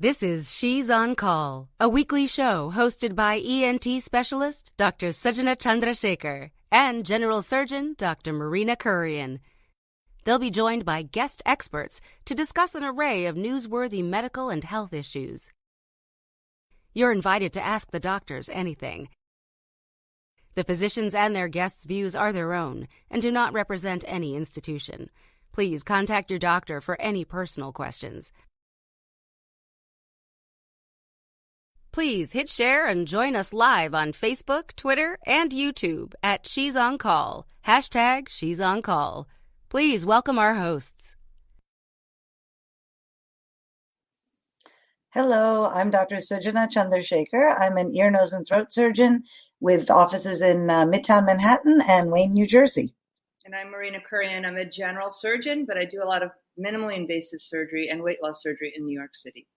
This is She's on Call, a weekly show hosted by ENT specialist Dr. Sajana Chandrasekhar and General Surgeon Dr. Marina Kurian. They'll be joined by guest experts to discuss an array of newsworthy medical and health issues. You're invited to ask the doctors anything. The physicians and their guests' views are their own and do not represent any institution. Please contact your doctor for any personal questions. Please hit share and join us live on Facebook, Twitter, and YouTube at She's on Call, hashtag She's on Call. Please welcome our hosts. Hello, I'm Dr. Sajana Chandrasekhar. I'm an ear, nose, and throat surgeon with offices in Midtown Manhattan and Wayne, New Jersey. And I'm Marina Kurian. I'm a general surgeon, but I do a lot of minimally invasive surgery and weight loss surgery in New York City.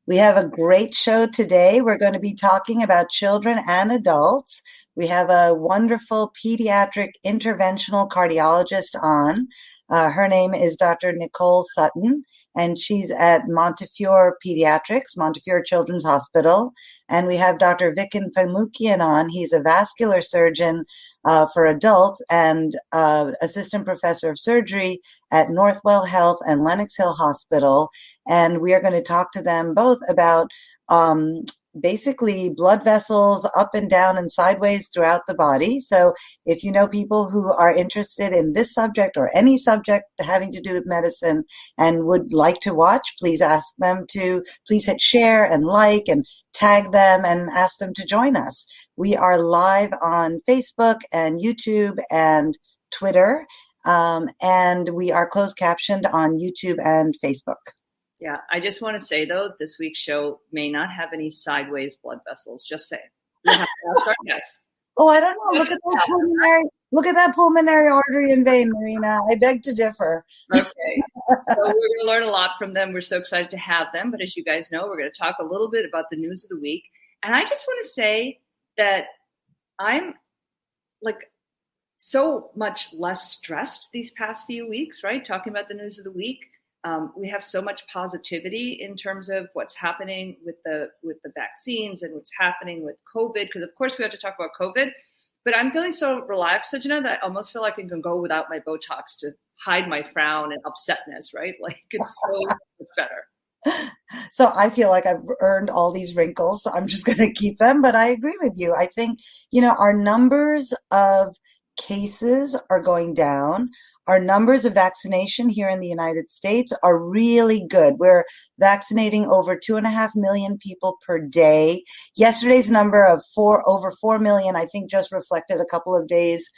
We have a great show today. We're going to be talking about children and adults. We have a wonderful pediatric interventional cardiologist on. Her name is Dr. Nicole Sutton, and she's at Montefiore Pediatrics, Montefiore Children's Hospital. And we have Dr. Vikin Pamukian on. He's a vascular surgeon for adults and assistant professor of surgery at Northwell Health and Lenox Hill Hospital. And we are going to talk to them both about basically blood vessels up and down and sideways throughout the body. So if you know people who are interested in this subject or any subject having to do with medicine and would like to watch, please ask them to please hit share and like and tag them and ask them to join us. We are live on Facebook and YouTube and Twitter, and we are closed captioned on YouTube and Facebook. Yeah, I just want to say, though, this week's show may not have any sideways blood vessels. Just saying. We have to ask our guests. Oh, I don't know. Look at that pulmonary artery and vein, Marina. I beg to differ. Okay. So we're going to learn a lot from them. We're so excited to have them. But as you guys know, we're going to talk a little bit about the news of the week. And I just want to say that I'm so much less stressed these past few weeks, right? Talking about the news of the week. We have so much positivity in terms of what's happening with the vaccines and what's happening with COVID, because of course we have to talk about COVID, but I'm feeling so relaxed, Sajana, that I almost feel like I can go without my Botox to hide my frown and upsetness, right? Like it's so much better. So I feel like I've earned all these wrinkles, so I'm just going to keep them. But I agree with you. I think, our numbers of cases are going down. Our numbers of vaccination here in the United States are really good. We're vaccinating over 2.5 million people per day. Yesterday's number of over 4 million, I think, just reflected a couple of days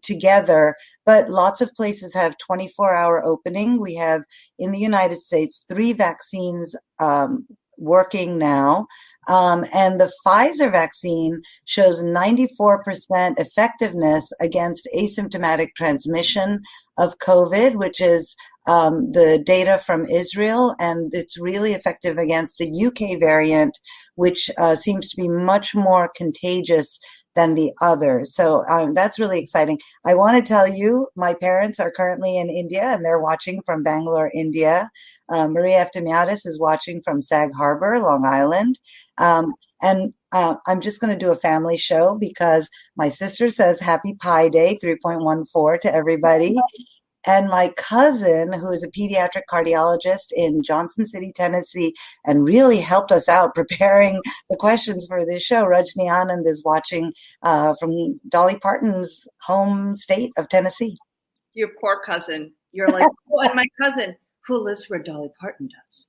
together. But lots of places have 24-hour opening. We have, in the United States, 3 vaccines working now. And the Pfizer vaccine shows 94% effectiveness against asymptomatic transmission of COVID, which is the data from Israel. And it's really effective against the UK variant, which seems to be much more contagious than the others. So that's really exciting. I want to tell you, my parents are currently in India and they're watching from Bangalore, India. Maria Eftimiadis is watching from Sag Harbor, Long Island. And I'm just going to do a family show because my sister says Happy Pi Day 3.14 to everybody. And my cousin, who is a pediatric cardiologist in Johnson City, Tennessee, and really helped us out preparing the questions for this show, Rajni Anand, is watching from Dolly Parton's home state of Tennessee. Your poor cousin. You're like, oh, and my cousin who lives where Dolly Parton does.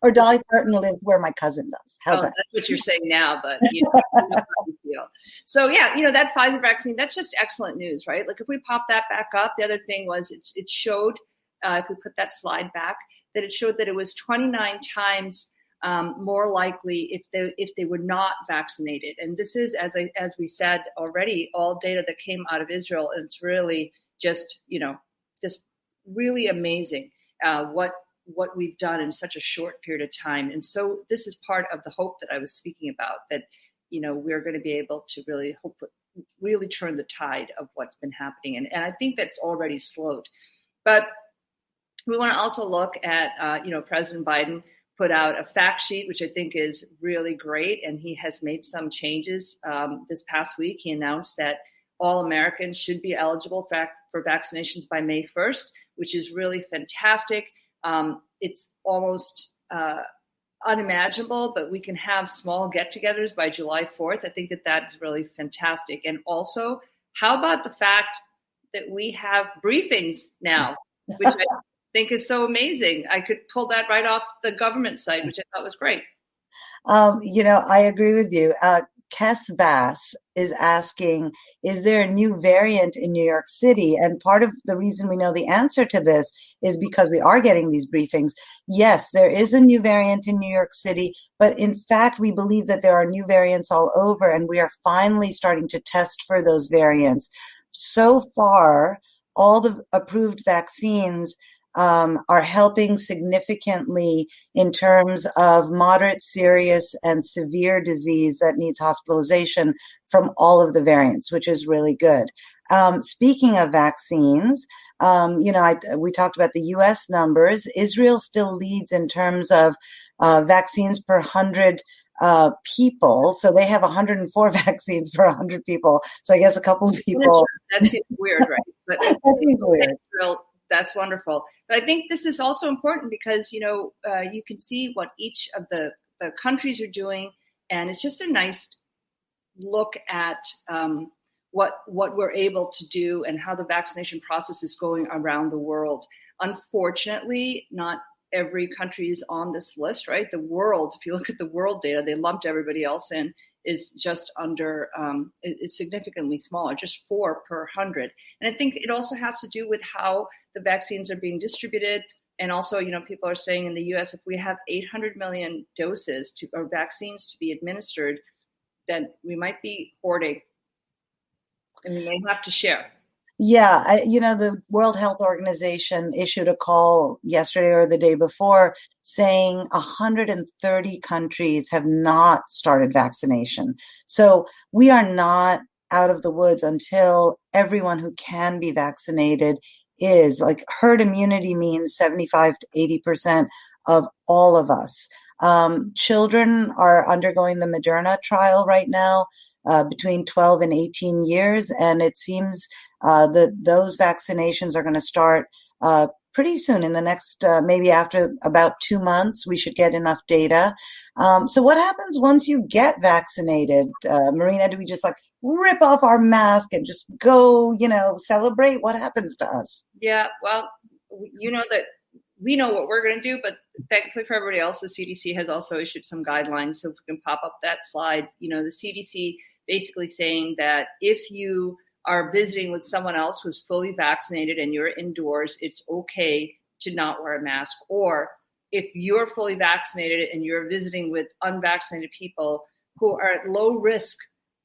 Or Dolly Parton lives where my cousin does. How's that? That's what you're saying now, but you know how you feel. So yeah, that Pfizer vaccine, that's just excellent news, right? Like if we pop that back up, the other thing was it showed, if we put that slide back, that it showed that it was 29 times more likely if they were not vaccinated. And this is, as we said already, all data that came out of Israel. And it's really just really amazing what we've done in such a short period of time. And so this is part of the hope that I was speaking about, that, we're going to be able to really turn the tide of what's been happening. And I think that's already slowed. But We want to also look at, President Biden put out a fact sheet, which I think is really great. And he has made some changes. This past week, he announced that all Americans should be eligible for vaccinations by May 1st, which is really fantastic. It's almost unimaginable, but we can have small get-togethers by July 4th. I think that that's really fantastic. And also, how about the fact that we have briefings now, which I think is so amazing. I could pull that right off the government site, which I thought was great. I agree with you. Kess Bass is asking, is there a new variant in New York City? And part of the reason we know the answer to this is because we are getting these briefings. Yes, there is a new variant in New York City, but in fact, we believe that there are new variants all over, and we are finally starting to test for those variants. So far, all the approved vaccines are helping significantly in terms of moderate, serious, and severe disease that needs hospitalization from all of the variants, which is really good. Speaking of vaccines, we talked about the U.S. numbers. Israel still leads in terms of vaccines per 100 people. So they have 104 vaccines per 100 people. So I guess a couple of people. That seems weird, right? But that seems weird. That's wonderful. But I think this is also important because, you can see what each of the countries are doing. And it's just a nice look at what we're able to do and how the vaccination process is going around the world. Unfortunately, not every country is on this list, right? The world, if you look at the world data, they lumped everybody else in, is just under, is significantly smaller, just 4 per 100. And I think it also has to do with how the vaccines are being distributed. And also, people are saying in the US, if we have 800 million doses or vaccines to be administered, then we might be hoarding and we may have to share. Yeah, the World Health Organization issued a call yesterday or the day before saying 130 countries have not started vaccination. So we are not out of the woods until everyone who can be vaccinated is. Like, herd immunity means 75 to 80% of all of us. Children are undergoing the Moderna trial right now. Between 12 and 18 years. And it seems that those vaccinations are going to start pretty soon in the next, maybe after about 2 months, we should get enough data. So what happens once you get vaccinated? Marina, do we just rip off our mask and just go, celebrate? What happens to us? Yeah, well, that we know what we're going to do, but thankfully for everybody else, the CDC has also issued some guidelines. So if we can pop up that slide, the CDC basically saying that if you are visiting with someone else who's fully vaccinated and you're indoors, it's okay to not wear a mask. Or if you're fully vaccinated and you're visiting with unvaccinated people who are at low risk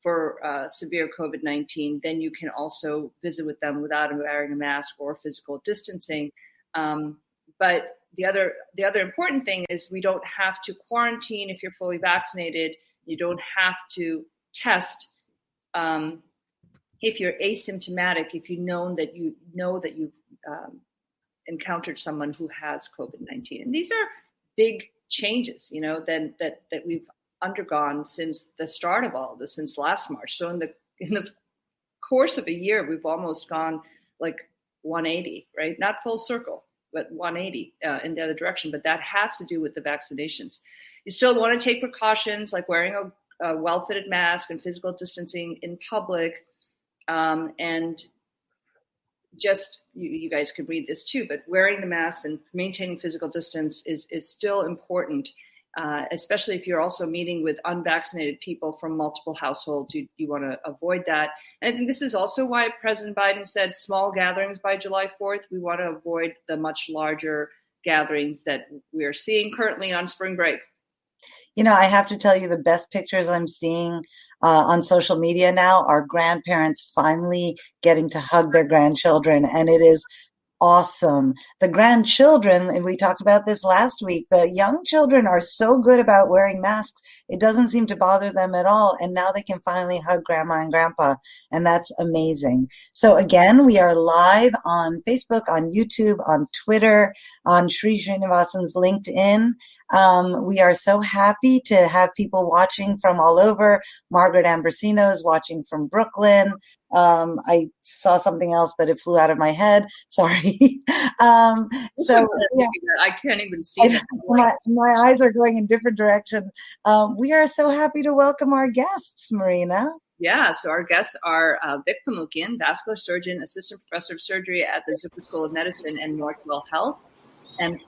for severe COVID-19, then you can also visit with them without wearing a mask or physical distancing. But the other important thing is we don't have to quarantine if you're fully vaccinated. You don't have to test if you're asymptomatic, if you know that you've encountered someone who has COVID-19. And these are big changes, that we've undergone since the start of all this, since last March. So in the course of a year, we've almost gone 180, right? Not full circle, but 180 in the other direction. But that has to do with the vaccinations. You still want to take precautions like wearing a well-fitted mask and physical distancing in public. And just, you guys could read this too, but wearing the mask and maintaining physical distance is still important, especially if you're also meeting with unvaccinated people from multiple households. You want to avoid that. And I think this is also why President Biden said small gatherings by July 4th. We want to avoid the much larger gatherings that we're seeing currently on spring break. I have to tell you, the best pictures I'm seeing on social media now are grandparents finally getting to hug their grandchildren. And it is awesome. The grandchildren, and we talked about this last week, the young children are so good about wearing masks. It doesn't seem to bother them at all. And now they can finally hug grandma and grandpa. And that's amazing. So again, we are live on Facebook, on YouTube, on Twitter, on Sri Srinivasan's LinkedIn. We are so happy to have people watching from all over. Margaret Ambrosino is watching from Brooklyn. I saw something else, but it flew out of my head. Sorry. So yeah, I can't even see that. My eyes are going in different directions. We are so happy to welcome our guests, Marina. Yeah, so our guests are Vic Pamukian, vascular surgeon, assistant professor of surgery at the Zucker School of Medicine and Northwell Health, and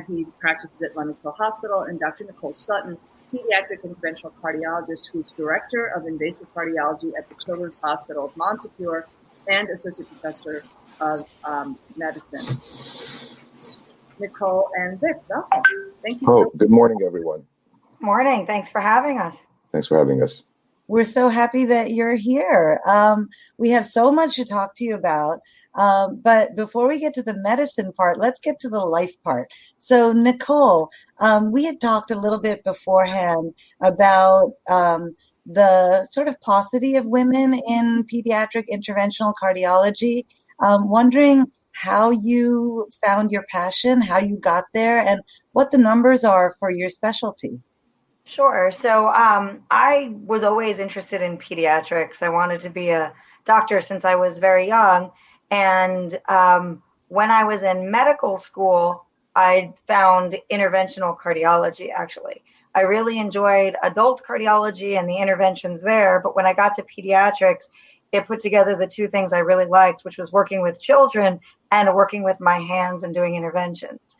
he practices at Lenox Hill Hospital, and Dr. Nicole Sutton, pediatric interventional cardiologist who's director of invasive cardiology at the Children's Hospital of Montefiore and associate professor of medicine. Nicole and Vic, welcome. Thank you so much. Good morning, everyone. Morning. Thanks for having us. Thanks for having us. We're so happy that you're here. We have so much to talk to you about. But before we get to the medicine part, let's get to the life part. So, Nicole, we had talked a little bit beforehand about the sort of paucity of women in pediatric interventional cardiology. Wondering how you found your passion, how you got there, and what the numbers are for your specialty. Sure. So I was always interested in pediatrics. I wanted to be a doctor since I was very young. And when I was in medical school, I found interventional cardiology, actually. I really enjoyed adult cardiology and the interventions there. But when I got to pediatrics, it put together the two things I really liked, which was working with children and working with my hands and doing interventions.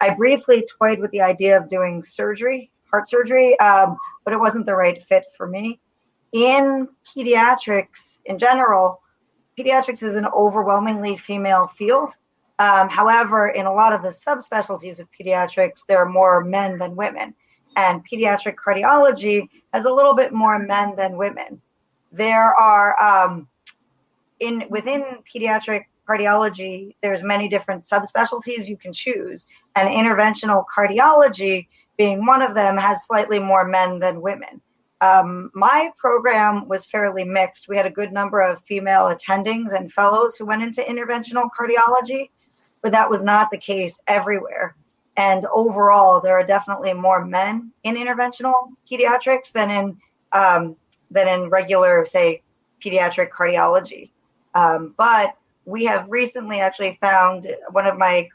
I briefly toyed with the idea of doing surgery, heart surgery, but it wasn't the right fit for me. In pediatrics in general, pediatrics is an overwhelmingly female field. However, in a lot of the subspecialties of pediatrics, there are more men than women. And pediatric cardiology has a little bit more men than women. There are, within pediatric cardiology, there's many different subspecialties you can choose. And interventional cardiology, being one of them, has slightly more men than women. My program was fairly mixed. We had a good number of female attendings and fellows who went into interventional cardiology, but that was not the case everywhere. And overall, there are definitely more men in interventional pediatrics than in regular, say, pediatric cardiology. But we have recently actually found, one of my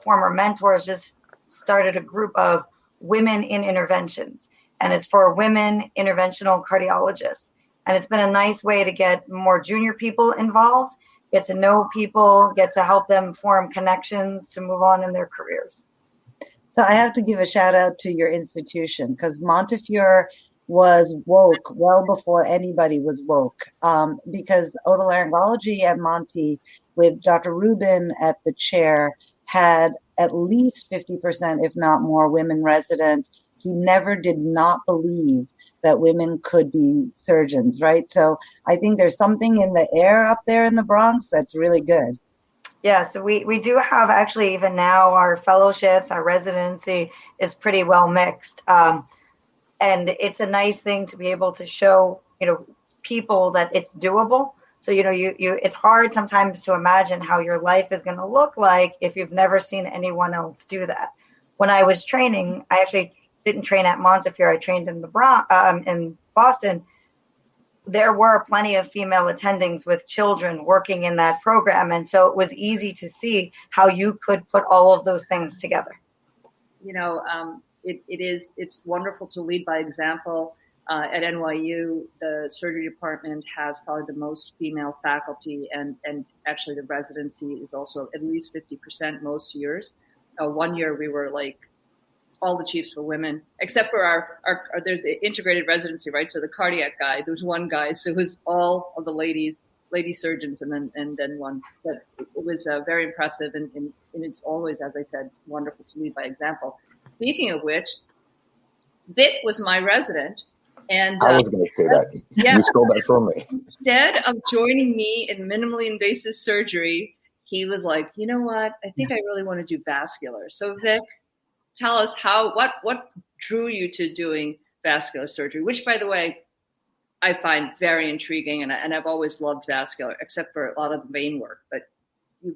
former mentors just started a group of women in interventions, and it's for women interventional cardiologists. And it's been a nice way to get more junior people involved, get to know people, get to help them form connections to move on in their careers. So I have to give a shout out to your institution, because Montefiore was woke well before anybody was woke, because otolaryngology at Monty with Dr. Rubin at the chair had at least 50%, if not more, women residents. He never did not believe that women could be surgeons, right? So I think there's something in the air up there in the Bronx that's really good. Yeah, so we do have, actually, even now, our fellowships, our residency is pretty well mixed. And it's a nice thing to be able to show, people that it's doable. So, it's hard sometimes to imagine how your life is going to look like if you've never seen anyone else do that. When I was training, I actually didn't train at Montefiore. I trained in in Boston. There were plenty of female attendings with children working in that program. And so it was easy to see how you could put all of those things together. It's wonderful to lead by example. At NYU, the surgery department has probably the most female faculty, and actually the residency is also at least 50% most years. One year we were like, all the chiefs were women, except for our there's an integrated residency, right? So the cardiac guy, there was one guy, so it was all of the lady surgeons, and then one. But it was very impressive, and it's always, as I said, wonderful to lead by example. Speaking of which, Vic was my resident. And I was going to say that. Yeah. You stole that from me. Instead of joining me in minimally invasive surgery, he was like, you know what? I think I really want to do vascular. So Vic, tell us what drew you to doing vascular surgery, which, by the way, I find very intriguing, and I've always loved vascular, except for a lot of the vein work. But you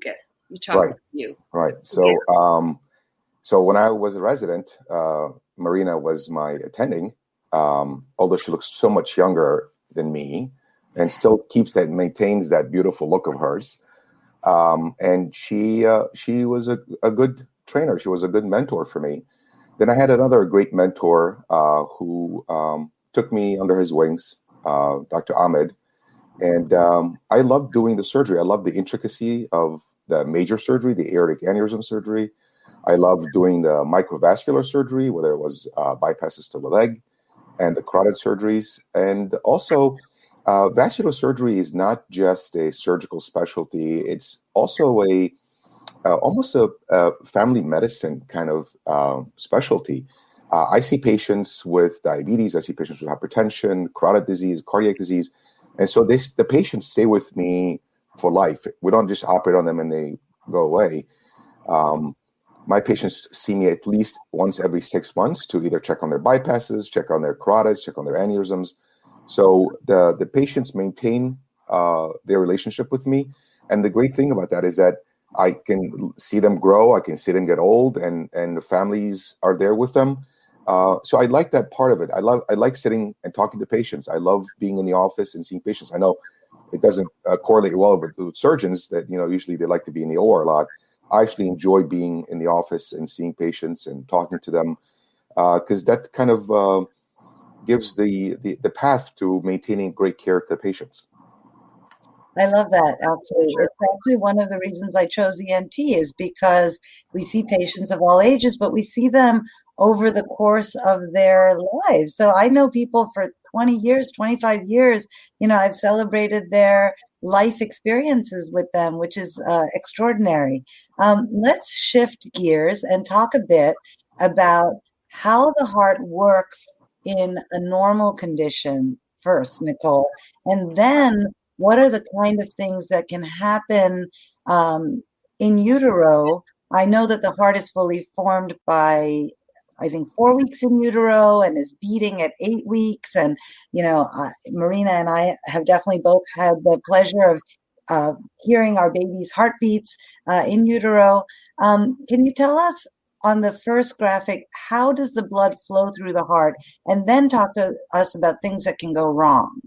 talk Right. about you. Right. So, so when I was a resident, Marina was my attending, although she looks so much younger than me and still maintains that beautiful look of hers. And she was a good trainer. She was a good mentor for me. Then I had another great mentor who took me under his wings, Dr. Ahmed. And I loved doing the surgery. I loved the intricacy of the major surgery, the aortic aneurysm surgery. I loved doing the microvascular surgery, whether it was bypasses to the leg and the carotid surgeries. And also, vascular surgery is not just a surgical specialty. It's also almost a family medicine kind of specialty. I see patients with diabetes. I see patients with hypertension, carotid disease, cardiac disease. And so the patients stay with me for life. We don't just operate on them and they go away. My patients see me at least once every 6 months to either check on their bypasses, check on their carotids, check on their aneurysms. So the patients maintain their relationship with me. And the great thing about that is that I can see them grow, I can see them get old, and the families are there with them. So I like that part of it. I like sitting and talking to patients. I love being in the office and seeing patients. I know it doesn't correlate well with surgeons that, usually they like to be in the OR a lot. I actually enjoy being in the office and seeing patients and talking to them because that kind of gives the path to maintaining great care to patients. I love that, actually. It's actually one of the reasons I chose ENT is because we see patients of all ages, but we see them over the course of their lives. So I know people for 20 years, 25 years, I've celebrated their life experiences with them, which is extraordinary. Let's shift gears and talk a bit about how the heart works in a normal condition first, Nicole, and then what are the kind of things that can happen in utero? I know that the heart is fully formed by, I think, 4 weeks in utero and is beating at 8 weeks. And, Marina and I have definitely both had the pleasure of hearing our baby's heartbeats in utero. Can you tell us on the first graphic, how does the blood flow through the heart? And then talk to us about things that can go wrong.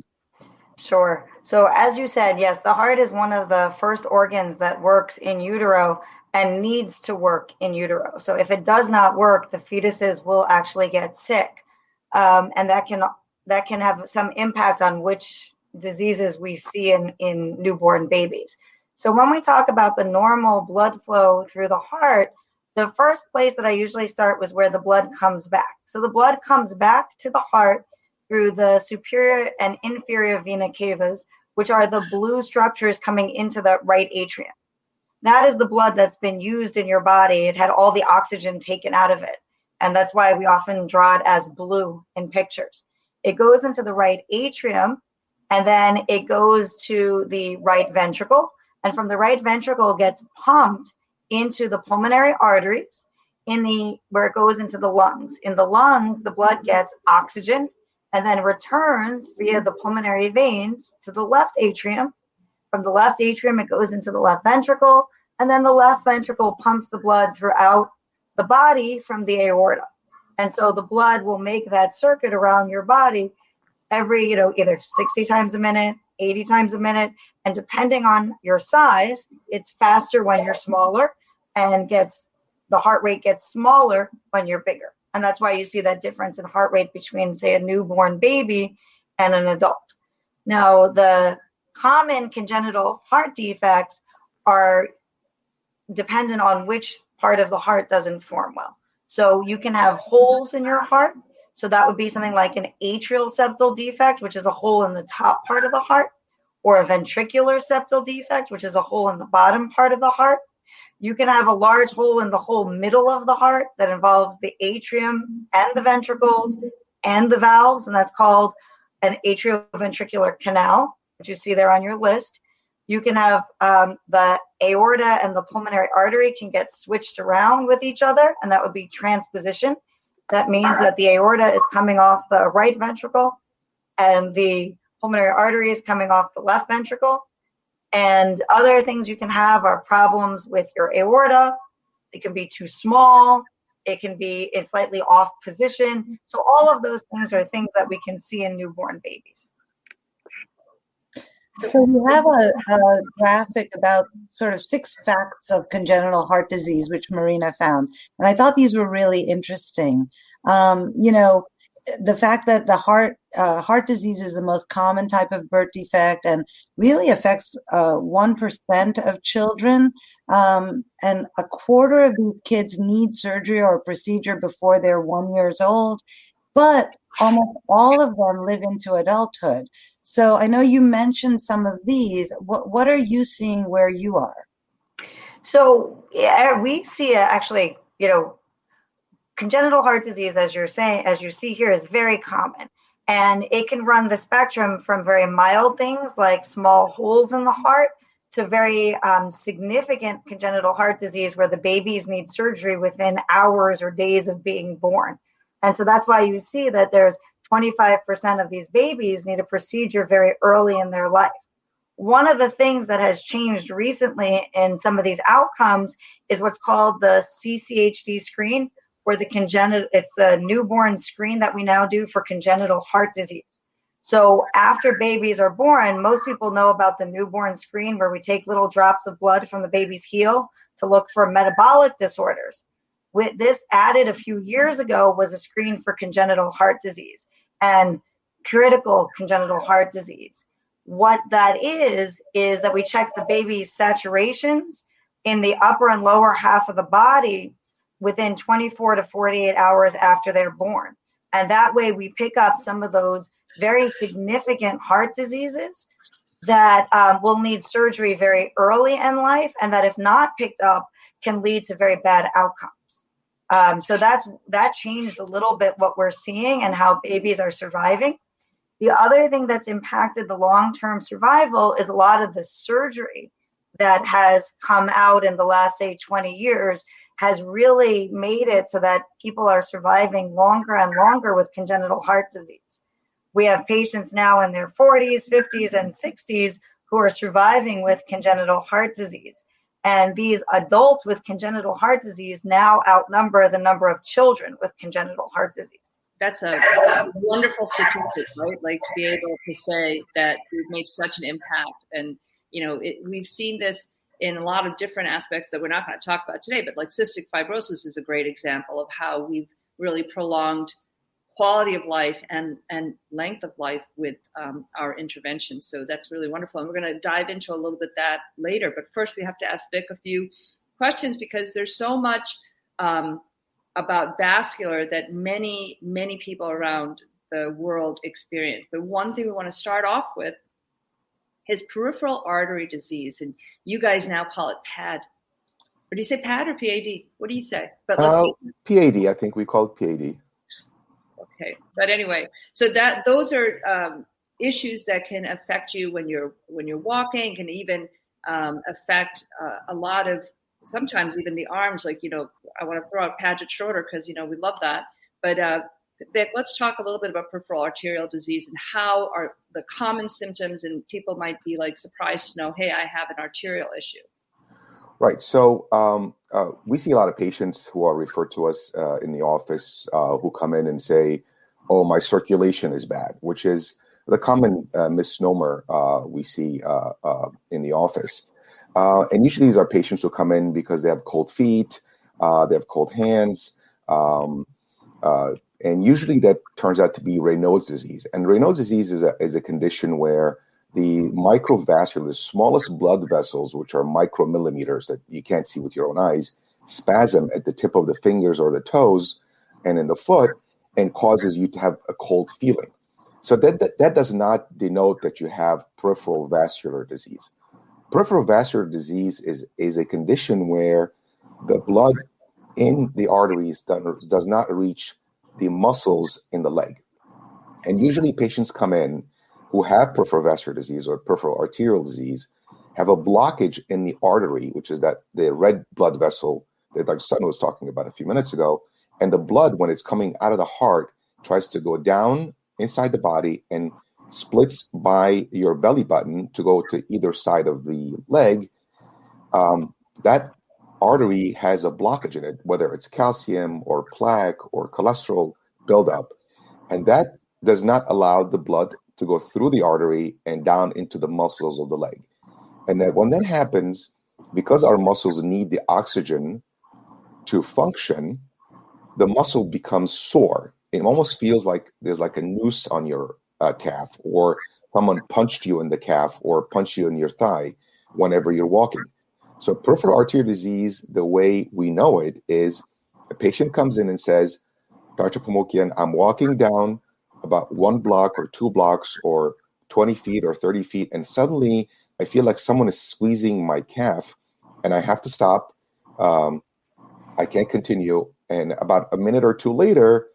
Sure. So as you said, yes, the heart is one of the first organs that works in utero and needs to work in utero. So if it does not work, the fetuses will actually get sick. And that can have some impact on which diseases we see in newborn babies. So when we talk about the normal blood flow through the heart, the first place that I usually start was where the blood comes back. So the blood comes back to the heart through the superior and inferior vena cavas, which are the blue structures coming into the right atrium. That is the blood that's been used in your body. It had all the oxygen taken out of it. And that's why we often draw it as blue in pictures. It goes into the right atrium, and then it goes to the right ventricle. And from the right ventricle gets pumped into the pulmonary arteries where it goes into the lungs. In the lungs, the blood gets oxygen and then returns via the pulmonary veins to the left atrium. From the left atrium, it goes into the left ventricle, and then the left ventricle pumps the blood throughout the body from the aorta. And so the blood will make that circuit around your body every, either 60 times a minute, 80 times a minute, and depending on your size, it's faster when you're smaller and the heart rate gets smaller when you're bigger. And that's why you see that difference in heart rate between, say, a newborn baby and an adult. Now, the common congenital heart defects are dependent on which part of the heart doesn't form well. So you can have holes in your heart. So that would be something like an atrial septal defect, which is a hole in the top part of the heart, or a ventricular septal defect, which is a hole in the bottom part of the heart. You can have a large hole in the whole middle of the heart that involves the atrium and the ventricles and the valves, and that's called an atrioventricular canal, which you see there on your list. You can have the aorta and the pulmonary artery can get switched around with each other, and that would be transposition. That means that the aorta is coming off the right ventricle and the pulmonary artery is coming off the left ventricle. And other things you can have are problems with your aorta. It can be too small. It can be slightly off position. So all of those things are things that we can see in newborn babies. So we have a graphic about sort of 6 facts of congenital heart disease, which Marina found. And I thought these were really interesting. The fact that the heart disease is the most common type of birth defect and really affects 1% of children. And a quarter of these kids need surgery or a procedure before they're 1 year old. But almost all of them live into adulthood. So I know you mentioned some of these. What are you seeing where you are? So we see actually, congenital heart disease, as you're saying, as you see here, is very common. And it can run the spectrum from very mild things like small holes in the heart to very significant congenital heart disease where the babies need surgery within hours or days of being born. And so that's why you see that there's 25% of these babies need a procedure very early in their life. One of the things that has changed recently in some of these outcomes is what's called the CCHD screen, where it's the newborn screen that we now do for congenital heart disease. So after babies are born, most people know about the newborn screen where we take little drops of blood from the baby's heel to look for metabolic disorders. With this added a few years ago was a screen for congenital heart disease and critical congenital heart disease. What that is that we check the baby's saturations in the upper and lower half of the body within 24 to 48 hours after they're born. And that way we pick up some of those very significant heart diseases that will need surgery very early in life, and that if not picked up can lead to very bad outcomes. So that changed a little bit what we're seeing and how babies are surviving. The other thing that's impacted the long-term survival is a lot of the surgery that has come out in the last, say, 20 years has really made it so that people are surviving longer and longer with congenital heart disease. We have patients now in their 40s, 50s, and 60s who are surviving with congenital heart disease. And these adults with congenital heart disease now outnumber the number of children with congenital heart disease. That's a wonderful statistic, right? Like to be able to say that we've made such an impact. And, we've seen this in a lot of different aspects that we're not going to talk about today, but like cystic fibrosis is a great example of how we've really prolonged quality of life and length of life with our intervention. So that's really wonderful. And we're going to dive into a little bit that later. But first we have to ask Vic a few questions because there's so much about vascular that many, many people around the world experience. But one thing we want to start off with is peripheral artery disease. And you guys now call it PAD. Or do you say PAD or PAD? What do you say? But PAD, I think we call it PAD. Okay, but anyway, so those are issues that can affect you when you're walking, can even affect a lot of, sometimes even the arms. Like, I want to throw out Paget Schroeder because we love that. But Vic, let's talk a little bit about peripheral arterial disease and how are the common symptoms, and people might be like surprised to know, hey, I have an arterial issue. Right. So we see a lot of patients who are referred to us in the office who come in and say, oh, my circulation is bad, which is the common misnomer we see in the office. And usually these are patients who come in because they have cold feet, they have cold hands, and usually that turns out to be Raynaud's disease. And Raynaud's disease is a condition where the microvascular, the smallest blood vessels, which are micromillimeters that you can't see with your own eyes, spasm at the tip of the fingers or the toes and in the foot and causes you to have a cold feeling. So that does not denote that you have peripheral vascular disease. Peripheral vascular disease is a condition where the blood in the arteries does not reach the muscles in the leg. And usually patients come in who have peripheral vascular disease or peripheral arterial disease, have a blockage in the artery, which is that the red blood vessel that Dr. Sutton was talking about a few minutes ago. And the blood, when it's coming out of the heart, tries to go down inside the body and splits by your belly button to go to either side of the leg. That artery has a blockage in it, whether it's calcium or plaque or cholesterol buildup. And that does not allow the blood to go through the artery and down into the muscles of the leg. And then when that happens, because our muscles need the oxygen to function, the muscle becomes sore. It almost feels like there's like a noose on your calf, or someone punched you in the calf or punched you in your thigh whenever you're walking. So peripheral arterial disease, the way we know it is a patient comes in and says, Dr. Pamokian, I'm walking down about 1 block or 2 blocks or 20 feet or 30 feet, and suddenly I feel like someone is squeezing my calf and I have to stop. I can't continue. And about a minute or two later,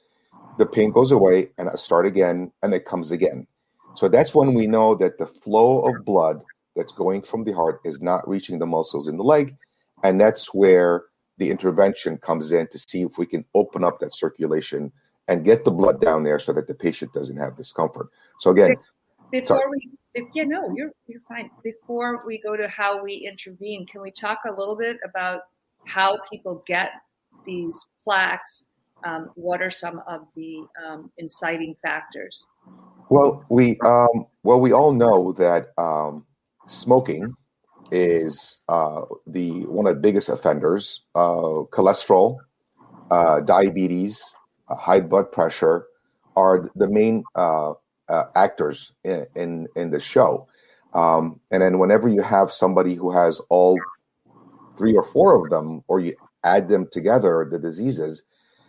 the pain goes away and I start again and it comes again. So that's when we know that the flow of blood that's going from the heart is not reaching the muscles in the leg. And that's where the intervention comes in to see if we can open up that circulation and get the blood down there so that the patient doesn't have discomfort. So again, you're fine. Before we go to how we intervene, can we talk a little bit about how people get these plaques? What are some of the inciting factors? Well, we all know that smoking is one of the biggest offenders. Cholesterol, diabetes, high blood pressure are the main actors in the show. And then whenever you have somebody who has all 3 or 4 of them, or you add them together, the diseases,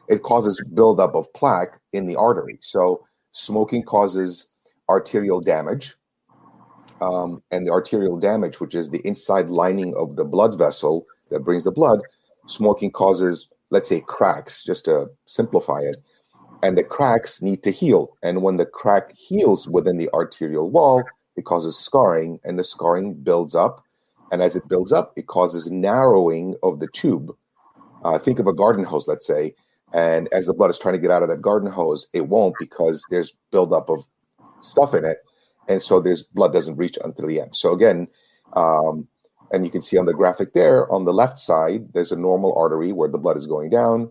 it causes buildup of plaque in the artery. So smoking causes arterial damage. And the arterial damage, which is the inside lining of the blood vessel that brings the blood, smoking causes, let's say, cracks, just to simplify it. And the cracks need to heal. And when the crack heals within the arterial wall, it causes scarring, and the scarring builds up. And as it builds up, it causes narrowing of the tube. Think of a garden hose, let's say. And as the blood is trying to get out of that garden hose, it won't, because there's buildup of stuff in it. And so there's blood doesn't reach until the end. So again, and you can see on the graphic there, on the left side, there's a normal artery where the blood is going down.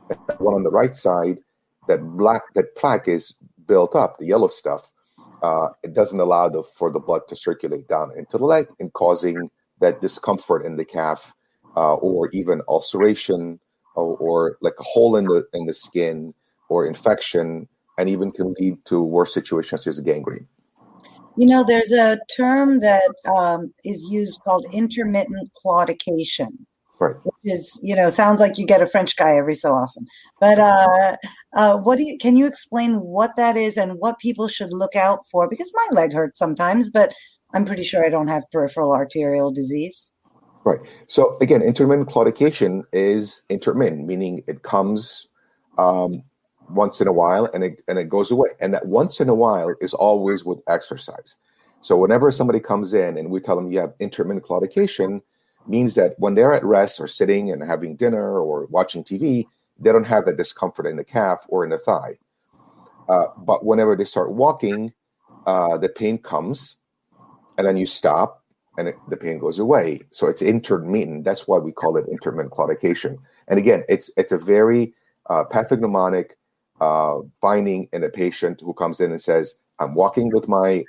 And one on the right side, that plaque is built up, the yellow stuff. It doesn't allow for the blood to circulate down into the leg, and causing that discomfort in the calf, or even ulceration, or like a hole in the skin, or infection, and even can lead to worse situations such as gangrene. You know, there's a term that is used called intermittent claudication. Right. Which is, sounds like you get a French guy every so often. But can you explain what that is and what people should look out for? Because my leg hurts sometimes, but I'm pretty sure I don't have peripheral arterial disease. Right. So again, intermittent claudication is intermittent, meaning it comes once in a while and it goes away. And that once in a while is always with exercise. So whenever somebody comes in and we tell them you have intermittent claudication, means that when they're at rest or sitting and having dinner or watching TV, they don't have that discomfort in the calf or in the thigh. But whenever they start walking, the pain comes, and then you stop, and the pain goes away. So it's intermittent. That's why we call it intermittent claudication. And again, it's a very pathognomonic finding in a patient who comes in and says, I'm walking with my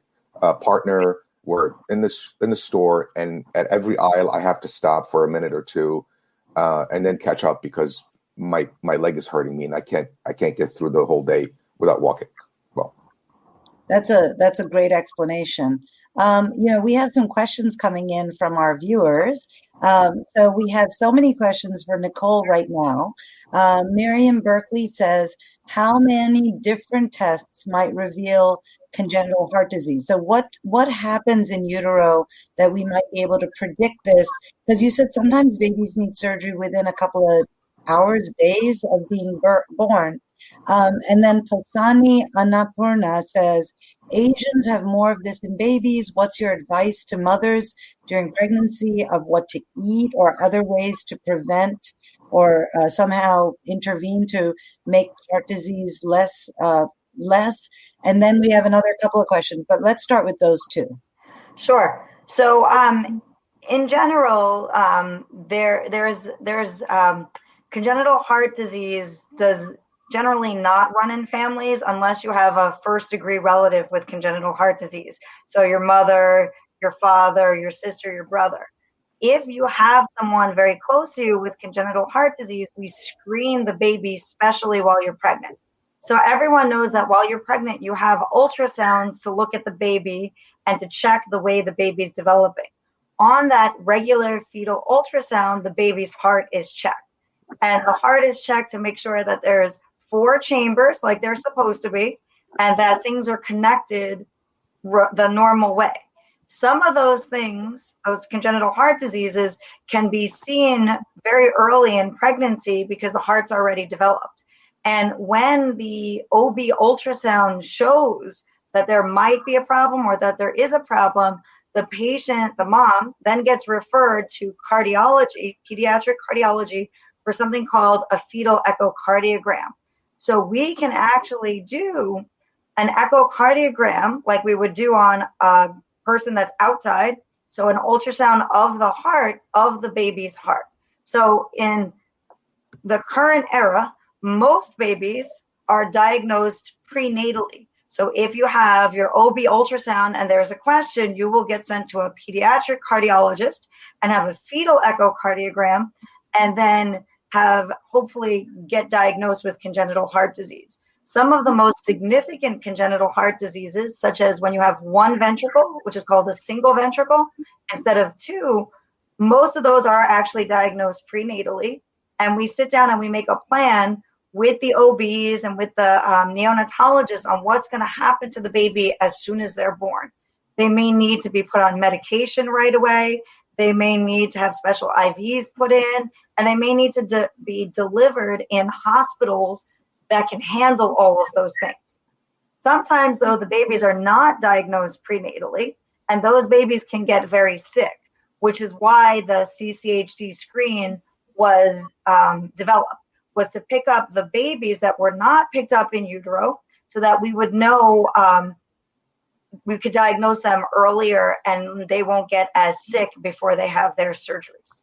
partner, we're in the store, and at every aisle I have to stop for a minute or two and then catch up because my leg is hurting me and I can't get through the whole day without walking. Well, that's a great explanation. We have some questions coming in from our viewers. So we have so many questions for Nicole right now. Miriam Berkeley says, how many different tests might reveal congenital heart disease? So what happens in utero that we might be able to predict this? Because you said sometimes babies need surgery within a couple of hours, days of being born. And then Pasani Annapurna says, Asians have more of this in babies. What's your advice to mothers during pregnancy of what to eat or other ways to prevent or somehow intervene to make heart disease less? And then we have another couple of questions, but let's start with those two. Sure. So in general, there's congenital heart disease does generally not run in families unless you have a first degree relative with congenital heart disease. So your mother, your father, your sister, your brother. If you have someone very close to you with congenital heart disease, we screen the baby, especially while you're pregnant. So everyone knows that while you're pregnant, you have ultrasounds to look at the baby and to check the way the baby's developing. On that regular fetal ultrasound, the baby's heart is checked. And the heart is checked to make sure that there's 4 chambers like they're supposed to be, and that things are connected the normal way. Some of those things, those congenital heart diseases, can be seen very early in pregnancy because the heart's already developed. And when the OB ultrasound shows that there might be a problem or that there is a problem, the patient, the mom, then gets referred to cardiology, pediatric cardiology, for something called a fetal echocardiogram. So we can actually do an echocardiogram like we would do on a person that's outside. So an ultrasound of the heart of the baby's heart. So in the current era, most babies are diagnosed prenatally. So if you have your OB ultrasound and there's a question, you will get sent to a pediatric cardiologist and have a fetal echocardiogram, and then hopefully get diagnosed with congenital heart disease. Some of the most significant congenital heart diseases, such as when you have 1 ventricle, which is called a single ventricle, instead of 2, most of those are actually diagnosed prenatally. And we sit down and we make a plan with the OBs and with the neonatologists on what's going to happen to the baby as soon as they're born. They may need to be put on medication right away. They may need to have special IVs put in, and they may need to be delivered in hospitals that can handle all of those things. Sometimes, though, the babies are not diagnosed prenatally, and those babies can get very sick, which is why the CCHD screen was developed, was to pick up the babies that were not picked up in utero so that we would know we could diagnose them earlier and they won't get as sick before they have their surgeries.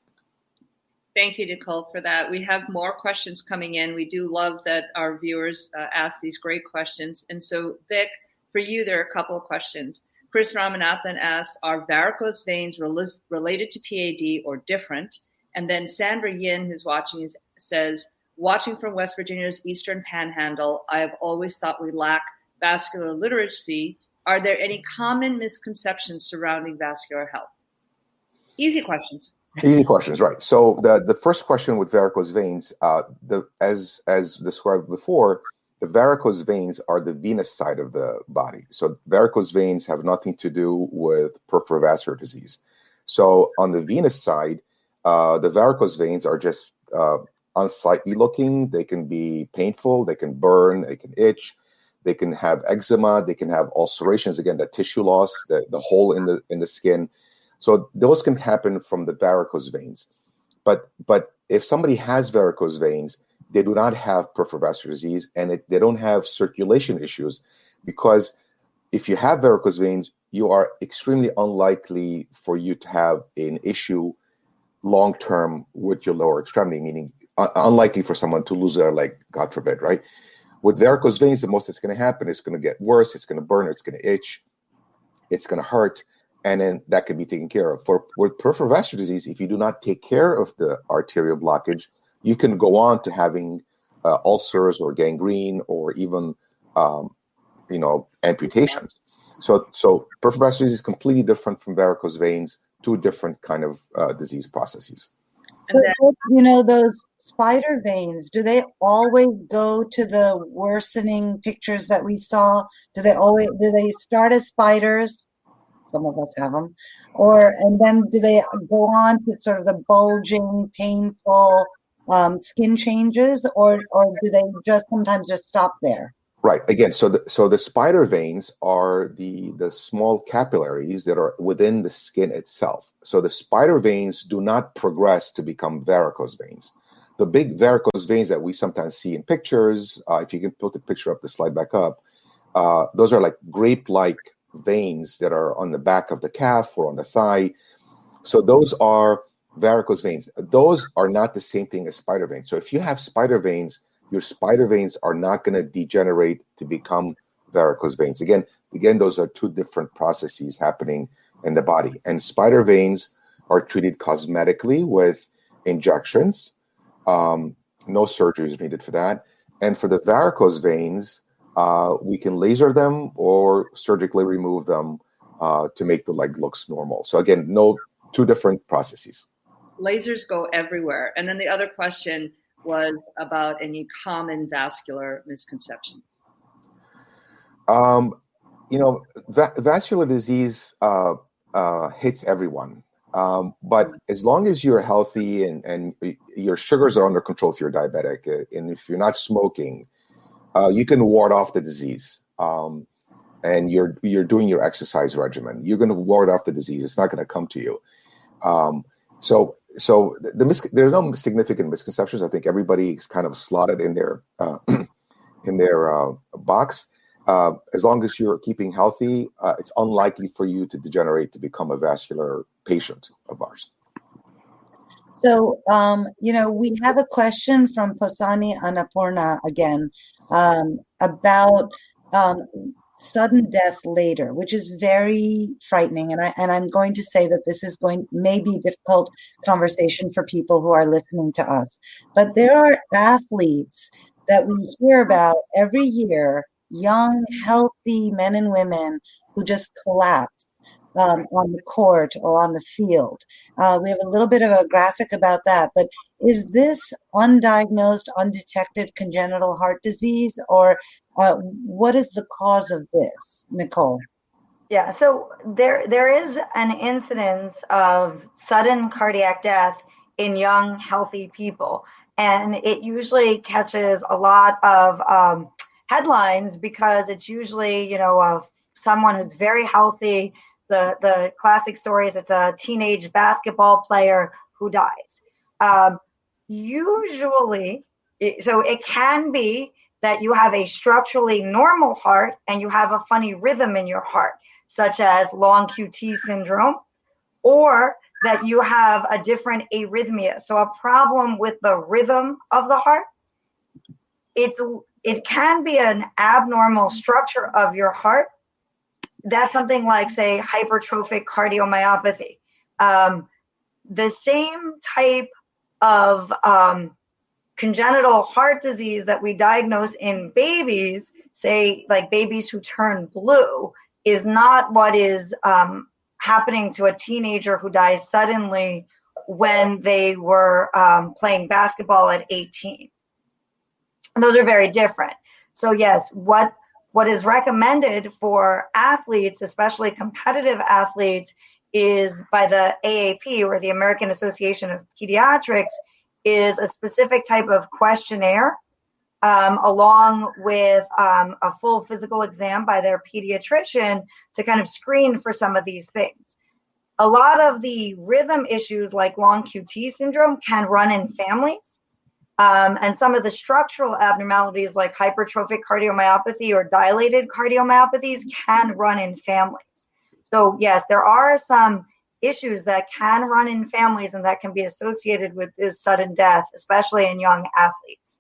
Thank you, Nicole, for that. We have more questions coming in. We do love that our viewers ask these great questions. And so, Vic, for you, there are a couple of questions. Chris Ramanathan asks, are varicose veins related to PAD or different? And then Sandra Yin, who's watching, says, watching from West Virginia's Eastern Panhandle, I have always thought we lack vascular literacy. Are there any common misconceptions surrounding vascular health? Easy questions. Easy questions, right? So the first question with varicose veins, as described before, the varicose veins are the venous side of the body. So varicose veins have nothing to do with peripheral vascular disease. So on the venous side, the varicose veins are just unsightly looking. They can be painful. They can burn. They can itch. They can have eczema. They can have ulcerations. Again, the tissue loss, the hole in the skin. So those can happen from the varicose veins. But if somebody has varicose veins, they do not have peripheral vascular disease, and they don't have circulation issues, because if you have varicose veins, you are extremely unlikely for you to have an issue long-term with your lower extremity, meaning unlikely for someone to lose their leg, God forbid, right? With varicose veins, the most that's going to happen is going to get worse. It's going to burn. It's going to itch. It's going to hurt. And then that can be taken care of. With peripheral vascular disease, if you do not take care of the arterial blockage, you can go on to having ulcers or gangrene or even, amputations. So peripheral vascular disease is completely different from varicose veins, 2 different kind of disease processes. So, those spider veins, do they always go to the worsening pictures that we saw? Do they start as spiders? Some of us have them. And then do they go on to sort of the bulging, painful, skin changes, or do they just sometimes just stop there? Right. Again, so the spider veins are the small capillaries that are within the skin itself. So the spider veins do not progress to become varicose veins. The big varicose veins that we sometimes see in pictures, if you can put the picture up, the slide back up, those are like grape-like veins that are on the back of the calf or on the thigh. So those are varicose veins. Those are not the same thing as spider veins. So if you have spider veins, your spider veins are not going to degenerate to become varicose veins. Again, those are two different processes happening in the body. And spider veins are treated cosmetically with injections. No surgery is needed for that. And for the varicose veins, we can laser them or surgically remove them to make the leg looks normal. So again, two different processes. Lasers go everywhere. And then the other question was about any common vascular misconceptions. Vascular disease hits everyone. But as long as you're healthy and your sugars are under control, if you're diabetic, and if you're not smoking, you can ward off the disease. And you're doing your exercise regimen, you're going to ward off the disease. It's not going to come to you. So there's no significant misconceptions. I think everybody's kind of slotted in their box. As long as you're keeping healthy, it's unlikely for you to degenerate to become a vascular patient of ours. So, we have a question from Posani Annapurna again about sudden death later, which is very frightening. And I'm going to say that this is may be a difficult conversation for people who are listening to us. But there are athletes that we hear about every year, young, healthy men and women who just collapse on the court or on the field. We have a little bit of a graphic about that, but is this undiagnosed, undetected congenital heart disease, or what is the cause of this, Nicole? Yeah, so there is an incidence of sudden cardiac death in young, healthy people, and it usually catches a lot of headlines because it's usually, of someone who's very healthy. The classic story is it's a teenage basketball player who dies. Usually, so it can be that you have a structurally normal heart and you have a funny rhythm in your heart, such as long QT syndrome, or that you have a different arrhythmia. So a problem with the rhythm of the heart. It can be an abnormal structure of your heart. That's something like, say, hypertrophic cardiomyopathy. The same type of congenital heart disease that we diagnose in babies, say like babies who turn blue, is not what is happening to a teenager who dies suddenly when they were playing basketball at 18. And those are very different. So yes, what is recommended for athletes, especially competitive athletes, is by the AAP, or the American Association of Pediatrics, is a specific type of questionnaire along with a full physical exam by their pediatrician to kind of screen for some of these things. A lot of the rhythm issues like long QT syndrome can run in families. And some of the structural abnormalities like hypertrophic cardiomyopathy or dilated cardiomyopathies can run in families. So yes, there are some issues that can run in families and that can be associated with this sudden death, especially in young athletes.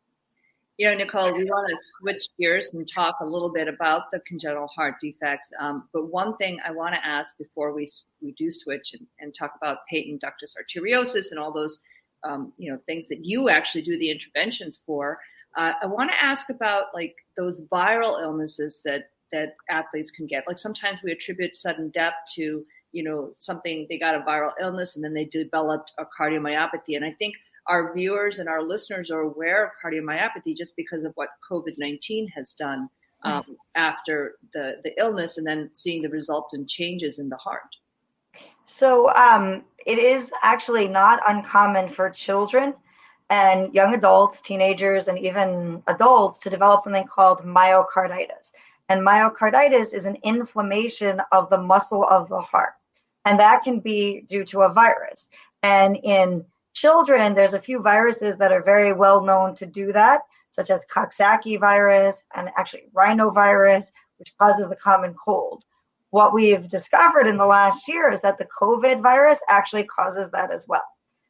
Nicole, we want to switch gears and talk a little bit about the congenital heart defects. But one thing I want to ask before we do switch and talk about patent ductus arteriosus and all those things that you actually do the interventions for. I want to ask about like those viral illnesses that athletes can get. Like sometimes we attribute sudden death to, something, they got a viral illness and then they developed a cardiomyopathy. And I think our viewers and our listeners are aware of cardiomyopathy just because of what COVID-19 has done after the illness and then seeing the resultant changes in the heart. So it is actually not uncommon for children and young adults, teenagers, and even adults to develop something called myocarditis. And myocarditis is an inflammation of the muscle of the heart. And that can be due to a virus. And in children, there's a few viruses that are very well known to do that, such as Coxsackie virus and actually rhinovirus, which causes the common cold. What we've discovered in the last year is that the COVID virus actually causes that as well.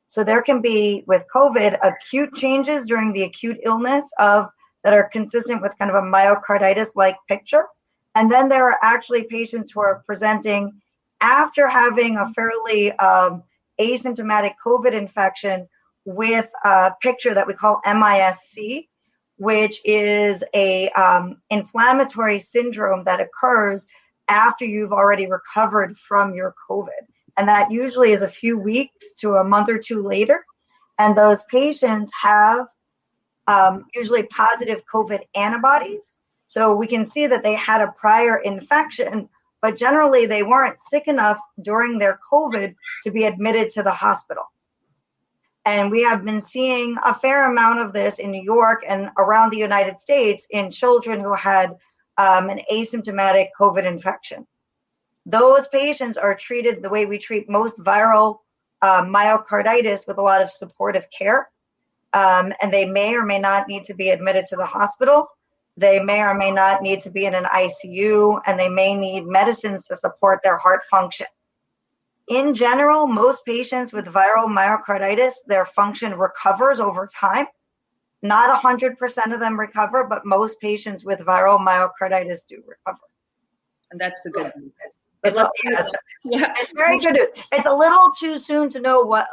So there can be, with COVID, acute changes during the acute illness that are consistent with kind of a myocarditis-like picture. And then there are actually patients who are presenting after having a fairly asymptomatic COVID infection with a picture that we call MISC, which is a inflammatory syndrome that occurs after you've already recovered from your COVID. And that usually is a few weeks to a month or two later. And those patients have usually positive COVID antibodies. So we can see that they had a prior infection, but generally they weren't sick enough during their COVID to be admitted to the hospital. And we have been seeing a fair amount of this in New York and around the United States in children who had an asymptomatic COVID infection. Those patients are treated the way we treat most viral myocarditis, with a lot of supportive care. And they may or may not need to be admitted to the hospital. They may or may not need to be in an ICU, and they may need medicines to support their heart function. In general, most patients with viral myocarditis, their function recovers over time. Not 100% of them recover, but most patients with viral myocarditis do recover. And that's the good news. It's very good news. It's a little too soon to know what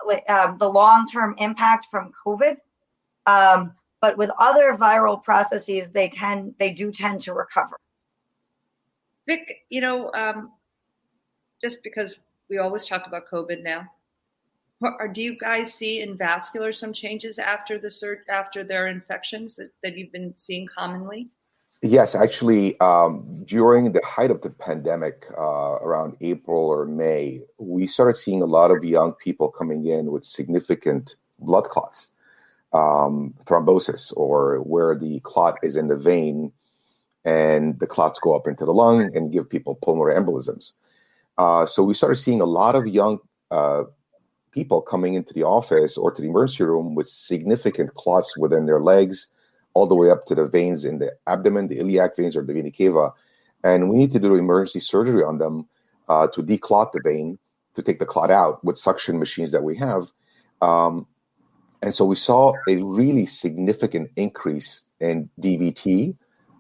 the long-term impact from COVID, but with other viral processes, they do tend to recover. Vic, just because we always talk about COVID now, do you guys see in vascular some changes after their infections that you've been seeing commonly? Yes, actually, during the height of the pandemic, around April or May, we started seeing a lot of young people coming in with significant blood clots, thrombosis, or where the clot is in the vein and the clots go up into the lung and give people pulmonary embolisms. So we started seeing a lot of young people coming into the office or to the emergency room with significant clots within their legs, all the way up to the veins in the abdomen, the iliac veins or the vena cava. And we need to do emergency surgery on them to declot the vein, to take the clot out with suction machines that we have. And so we saw a really significant increase in DVT,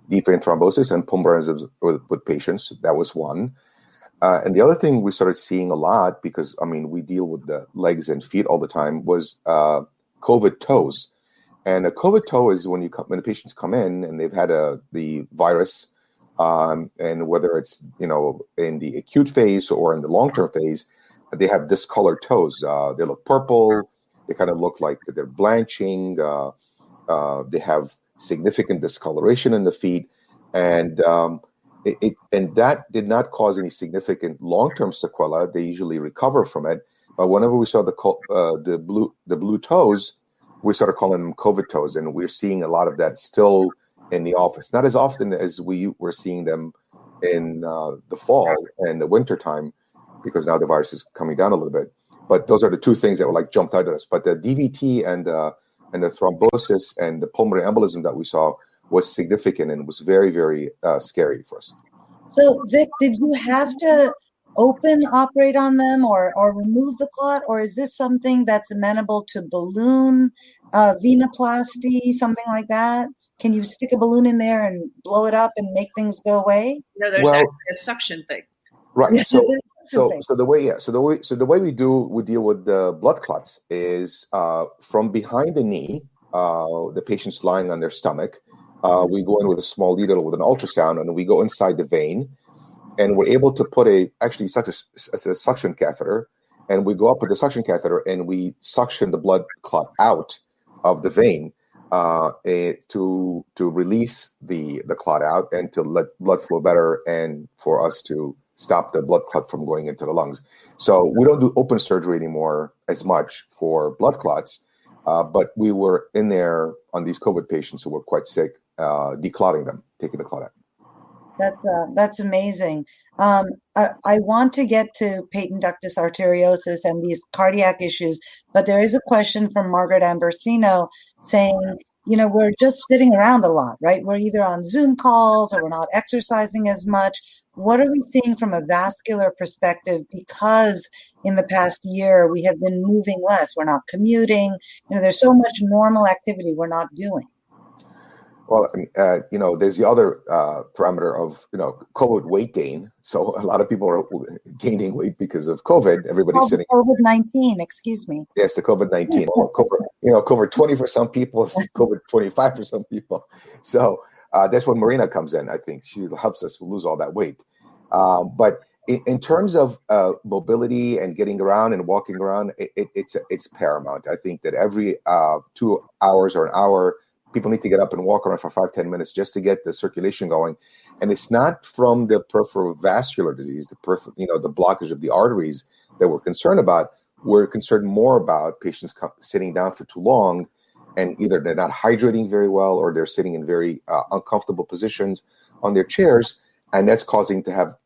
deep vein thrombosis, and pulmonary embolisms with patients. That was one. And the other thing we started seeing a lot, because, we deal with the legs and feet all the time, was COVID toes. And a COVID toe is when the patients come in and they've had the virus, and whether it's in the acute phase or in the long-term phase, they have discolored toes. They look purple. They kind of look like they're blanching. They have significant discoloration in the feet, and that did not cause any significant long-term sequela. They usually recover from it. But whenever we saw the blue toes, we started calling them COVID toes, and we're seeing a lot of that still in the office. Not as often as we were seeing them in the fall and the winter time, because now the virus is coming down a little bit. But those are the two things that were jumped out at us. But the DVT and the thrombosis and the pulmonary embolism that we saw was significant and was very, very scary for us. So, Vic, did you have to operate on them or remove the clot, or is this something that's amenable to balloon venoplasty, something like that? Can you stick a balloon in there and blow it up and make things go away? No, there's actually a suction thing. Right. So the way we deal with the blood clots is from behind the knee, the patient's lying on their stomach. We go in with a small needle with an ultrasound, and we go inside the vein, and we're able to put a suction catheter, and we go up with the suction catheter and we suction the blood clot out of the vein to release the clot out and to let blood flow better, and for us to stop the blood clot from going into the lungs. So we don't do open surgery anymore as much for blood clots. But we were in there on these COVID patients who were quite sick, declotting them, taking the clot out. That's amazing. I want to get to patent ductus arteriosus and these cardiac issues, but there is a question from Margaret Ambersino saying, we're just sitting around a lot, right? We're either on Zoom calls or we're not exercising as much. What are we seeing from a vascular perspective? Because in the past year, we have been moving less. We're not commuting. There's so much normal activity we're not doing. Well, there's the other parameter of, COVID weight gain. So a lot of people are gaining weight because of COVID. Everybody's sitting. COVID-19, excuse me. Yes, the COVID-19. COVID 20 for some people, COVID 25 for some people. So that's when Marina comes in. I think she helps us lose all that weight. But in terms of mobility and getting around and walking around, it's paramount. I think that every 2 hours or an hour, people need to get up and walk around for 5-10 minutes just to get the circulation going. And it's not from the peripheral vascular disease, the blockage of the arteries that we're concerned about. We're concerned more about patients sitting down for too long, and either they're not hydrating very well or they're sitting in very uncomfortable positions on their chairs, and that's causing to have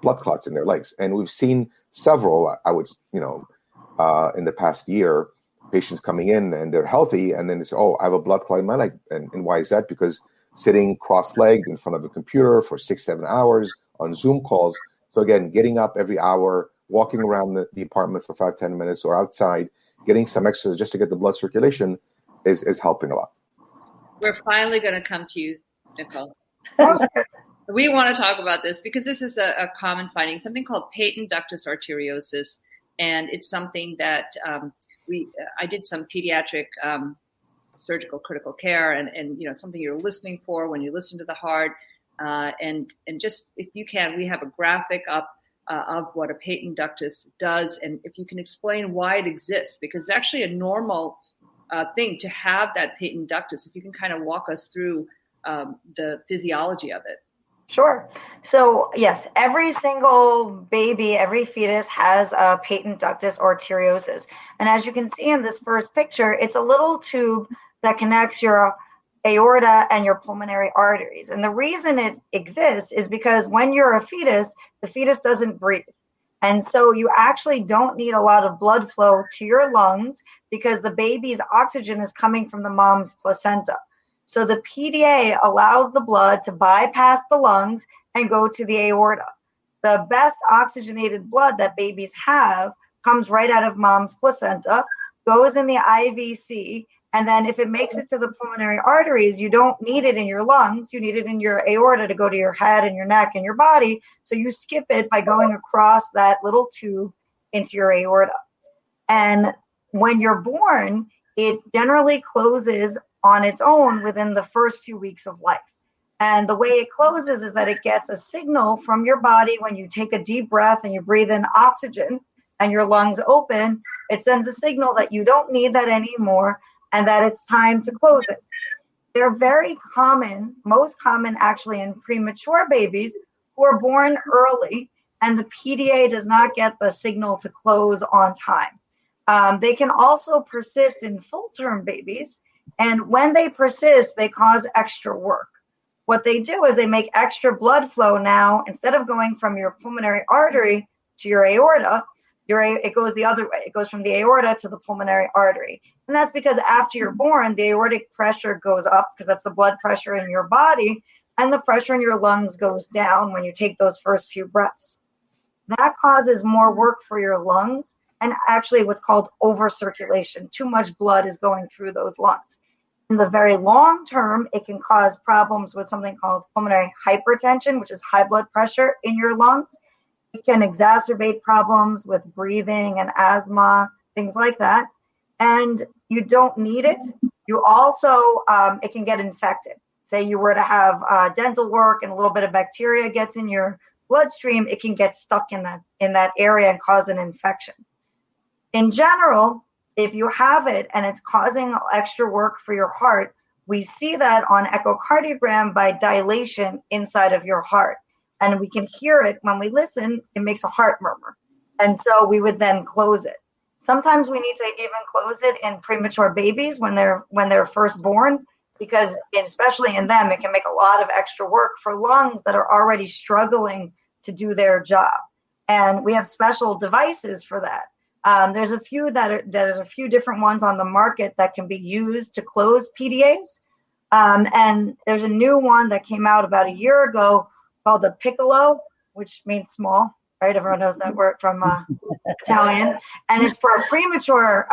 blood clots in their legs. And we've seen several, in the past year, patients coming in and they're healthy, and then they say, I have a blood clot in my leg. And why is that? Because sitting cross-legged in front of a computer for 6-7 hours on Zoom calls. So again, getting up every hour, walking around the apartment for 5-10 minutes or outside, getting some exercise just to get the blood circulation is helping a lot. We're finally going to come to you, Nicole. We want to talk about this because this is a common finding, something called patent ductus arteriosus. And it's something that I did some pediatric surgical critical care and something you're listening for when you listen to the heart. And just, if you can, we have a graphic up of what a patent ductus does. And if you can explain why it exists, because it's actually a normal thing to have that patent ductus. If you can kind of walk us through the physiology of it. Sure. So yes, every single baby, every fetus has a patent ductus arteriosus. And as you can see in this first picture, it's a little tube that connects your aorta and your pulmonary arteries. And the reason it exists is because when you're a fetus, the fetus doesn't breathe. And so you actually don't need a lot of blood flow to your lungs because the baby's oxygen is coming from the mom's placenta. So the PDA allows the blood to bypass the lungs and go to the aorta. The best oxygenated blood that babies have comes right out of mom's placenta, goes in the IVC, and then if it makes it to the pulmonary arteries, you don't need it in your lungs. You need it in your aorta to go to your head and your neck and your body. So you skip it by going across that little tube into your aorta. And when you're born, it generally closes on its own within the first few weeks of life. And the way it closes is that it gets a signal from your body when you take a deep breath and you breathe in oxygen and your lungs open. It sends a signal that you don't need that anymore and that it's time to close it. They're very common, most common actually in premature babies who are born early and the PDA does not get the signal to close on time. They can also persist in full-term babies. And when they persist, they cause extra work. What they do is they make extra blood flow now. Instead of going from your pulmonary artery to your aorta, it goes the other way. It goes from the aorta to the pulmonary artery. And that's because after you're born, the aortic pressure goes up because that's the blood pressure in your body, and the pressure in your lungs goes down when you take those first few breaths. That causes more work for your lungs and actually what's called overcirculation. Too much blood is going through those lungs. In the very long term, it can cause problems with something called pulmonary hypertension, which is high blood pressure in your lungs. It can exacerbate problems with breathing and asthma, things like that. And you don't need it. You also, it can get infected. Say you were to have dental work and a little bit of bacteria gets in your bloodstream, it can get stuck in that area and cause an infection. In general, if you have it and it's causing extra work for your heart, we see that on echocardiogram by dilation inside of your heart. And we can hear it when we listen, it makes a heart murmur. And so we would then close it. Sometimes we need to even close it in premature babies when they're first born, because especially in them, it can make a lot of extra work for lungs that are already struggling to do their job. And we have special devices for that. There's a few there's a few different ones on the market that can be used to close PDAs. And there's a new one that came out about a year ago called the Piccolo, which means small, right? Everyone knows that word from Italian. And it's for premature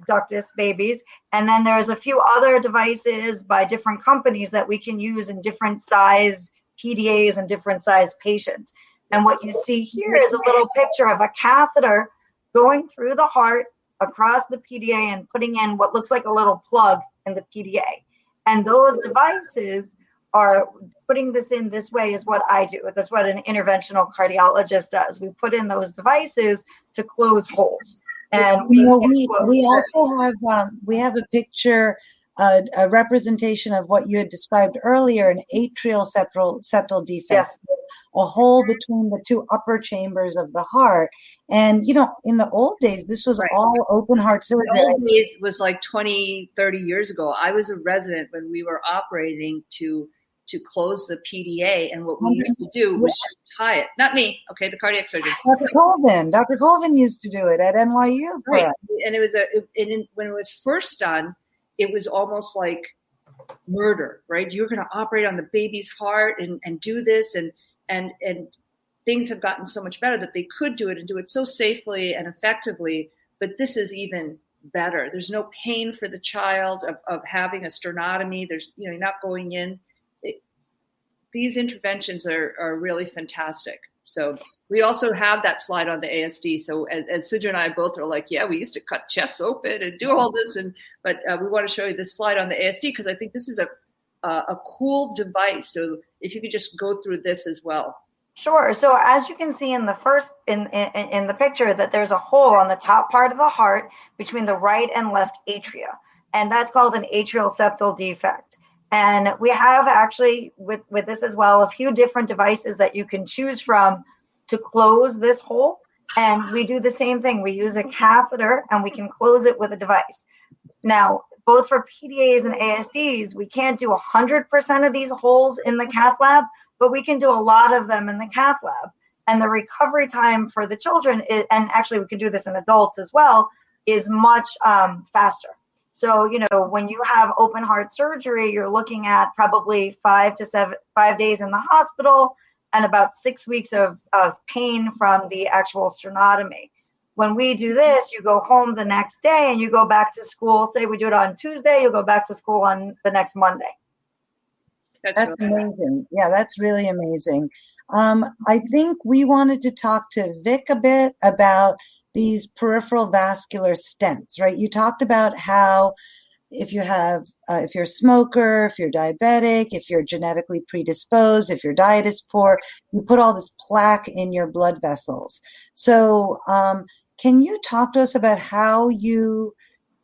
ductus babies. And then there's a few other devices by different companies that we can use in different size PDAs and different size patients. And what you see here is a little picture of a catheter going through the heart across the PDA and putting in what looks like a little plug in the PDA. And those devices are putting this in this way is what I do. That's what an interventional cardiologist does. We put in those devices to close holes. And we also have a picture, a representation of what you had described earlier, an atrial septal defect. Yes. A hole between the two upper chambers of the heart. And, in the old days, this was all open heart surgery. The old days was like 20, 30 years ago. I was a resident when we were operating to close the PDA. And what we used to do was just tie it. Not me, okay, the cardiac surgeon. Dr. Colvin used to do it at NYU. Right. And it was when it was first done, it was almost like murder, right? You're going to operate on the baby's heart and do this. And things have gotten so much better that they could do it and do it so safely and effectively. But this is even better. There's no pain for the child of having a sternotomy. You're not going in. These interventions are really fantastic. So we also have that slide on the ASD. So as Sujha and I both are like, yeah, we used to cut chests open and do all this. But we want to show you this slide on the ASD because I think this is a cool device. So if you could just go through this as well. Sure. So as you can see in the first in the picture, that there's a hole on the top part of the heart between the right and left atria, and that's called an atrial septal defect. And we have actually with this as well a few different devices that you can choose from to close this hole. And we do the same thing. We use a catheter and we can close it with a device. Now, both for PDAs and ASDs, we can't do 100% of these holes in the cath lab, but we can do a lot of them in the cath lab. And the recovery time for the children, and actually we can do this in adults as well, is much faster. So, when you have open heart surgery, you're looking at probably 5 days in the hospital and about 6 weeks of pain from the actual sternotomy. When we do this, you go home the next day and you go back to school. Say we do it on Tuesday, you'll go back to school on the next Monday. That's really amazing. Yeah, that's really amazing. I think we wanted to talk to Vic a bit about these peripheral vascular stents, right? You talked about how if you're a smoker, if you're diabetic, if you're genetically predisposed, if your diet is poor, you put all this plaque in your blood vessels. So can you talk to us about how you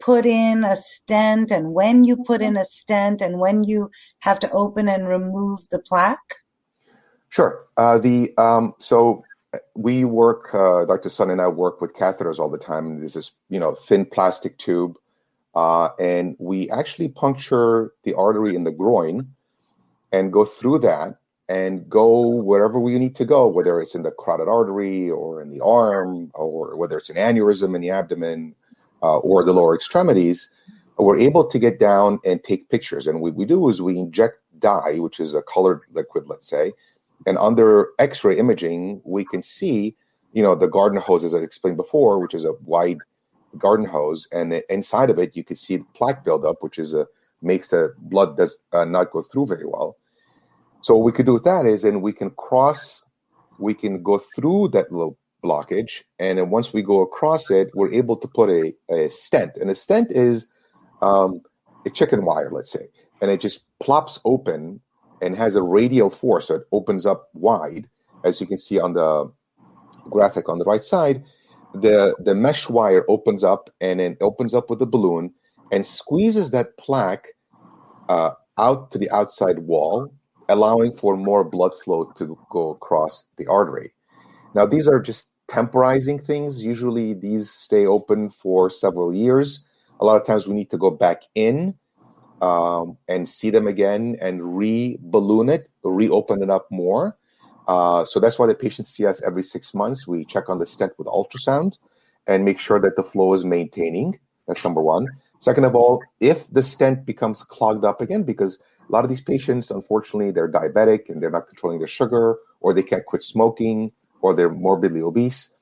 put in a stent and when you put in a stent and when you have to open and remove the plaque? Sure. So we work, Dr. Sun and I work with catheters all the time. There's this, thin plastic tube, and we actually puncture the artery in the groin and go through that and go wherever we need to go, whether it's in the carotid artery or in the arm, or whether it's an aneurysm in the abdomen or the lower extremities. We're able to get down and take pictures. And what we do is we inject dye, which is a colored liquid, let's say, and under X-ray imaging, we can see, the garden hose, as I explained before, which is a wide garden hose, and inside of it, you can see the plaque buildup, which is makes the blood does not go through very well. So what we could do with that is, and we can go through that little blockage, and then once we go across it, we're able to put a stent, and a stent is a chicken wire, let's say, and it just plops open and has a radial force, so it opens up wide, as you can see on the graphic on the right side. The mesh wire opens up, and then opens up with a balloon and squeezes that plaque out to the outside wall, allowing for more blood flow to go across the artery. Now, these are just temporizing things. Usually these stay open for several years. A lot of times we need to go back in and see them again and re-balloon it, reopen it up more. So that's why the patients see us every 6 months. We check on the stent with ultrasound and make sure that the flow is maintaining. That's number one. Second of all, if the stent becomes clogged up again, because a lot of these patients, unfortunately, they're diabetic and they're not controlling their sugar, or they can't quit smoking, or they're morbidly obese,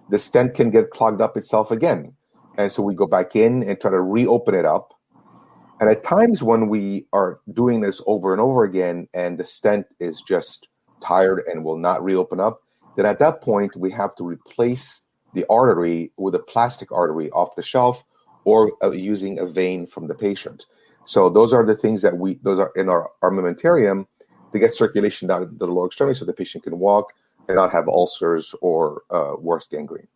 the stent can get clogged up itself again. And so we go back in and try to reopen it up. And at times when we are doing this over and over again and the stent is just tired and will not reopen up, then at that point we have to replace the artery with a plastic artery off the shelf or using a vein from the patient. So those are the things that those are in our armamentarium to get circulation down the lower extremity so the patient can walk and not have ulcers or worse, gangrene.